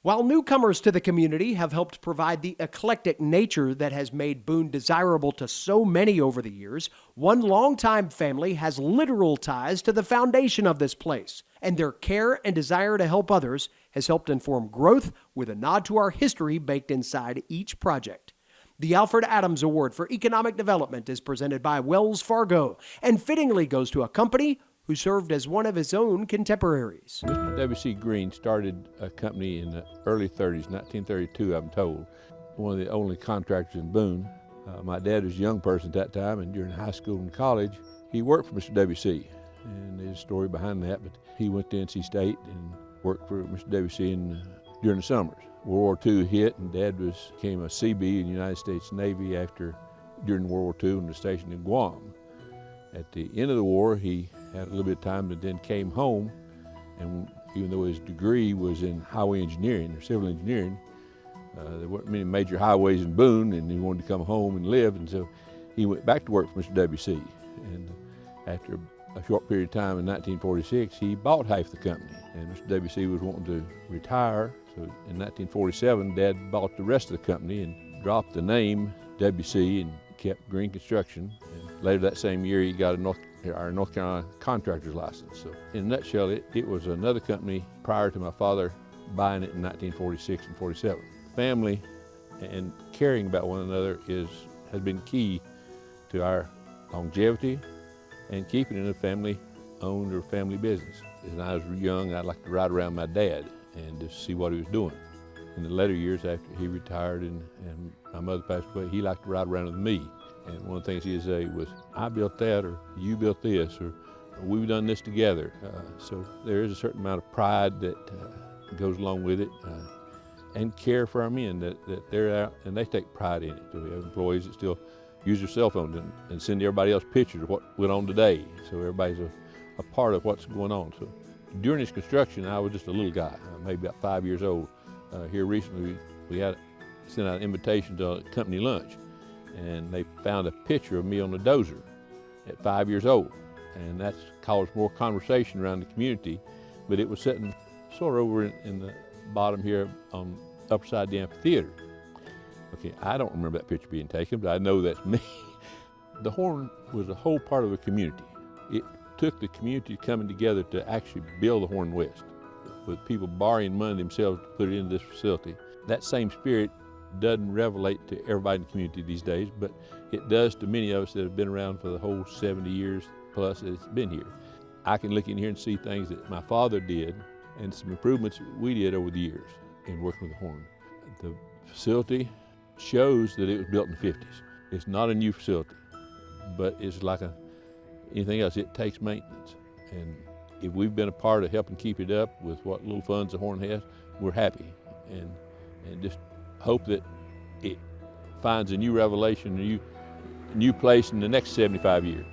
While newcomers to the community have helped provide the eclectic nature that has made Boone desirable to so many over the years, one longtime family has literal ties to the foundation of this place, and their care and desire to help others has helped inform growth with a nod to our history baked inside each project. The Alfred Adams Award for Economic Development is presented by Wells Fargo and fittingly goes to a company who served as one of his own contemporaries. Mr. W.C. Greene started a company in the early 30s, 1932, I'm told. One of the only contractors in Boone. My dad was a young person at that time, and during high school and college, he worked for Mr. W.C. And there's a story behind that, but he went to NC State and worked for Mr. W.C. During the summers. World War II hit, and Dad became a CB in the United States Navy during World War II and was stationed in Guam. At the end of the war, he had a little bit of time, but then came home, and even though his degree was in highway engineering or civil engineering, there weren't many major highways in Boone, and he wanted to come home and live, and so he went back to work for Mr. W.C. And after a short period of time in 1946, he bought half the company, and Mr. W.C. was wanting to retire, so in 1947, Dad bought the rest of the company and dropped the name W.C. and kept Greene Construction. And later that same year, he got our North Carolina contractor's license. So in a nutshell, it was another company prior to my father buying it in 1946 and 47. Family and caring about one another has been key to our longevity and keeping it a family-owned or family business. When I was young, I'd like to ride around my dad and just see what he was doing. In the later years after he retired and my mother passed away, he liked to ride around with me. And one of the things he'd say was, I built that, or you built this, or we've done this together. So there is a certain amount of pride that goes along with it, and care for our men that they're out and they take pride in it. So we have employees that still use their cell phones and send everybody else pictures of what went on today. So everybody's a part of what's going on. So during this construction, I was just a little guy, maybe about 5 years old. Here recently, we had sent out an invitation to a company lunch, and they found a picture of me on the dozer at 5 years old. And that's caused more conversation around the community, but it was sitting sort of over in the bottom here on the upper side of the amphitheater. Okay, I don't remember that picture being taken, but I know that's me. The horn was a whole part of the community. It took the community coming together to actually build the Horn West, with people borrowing money themselves to put it into this facility. That same spirit doesn't relate to everybody in the community these days, but it does to many of us that have been around for the whole 70 years plus that it's been here. I can look in here and see things that my father did and some improvements we did over the years in working with the horn. The facility shows that it was built in the 50s. It's not a new facility, but it's like anything else, it takes maintenance. And if we've been a part of helping keep it up with what little funds the horn has, we're happy. And just hope that it finds a new revelation, a new place in the next 75 years.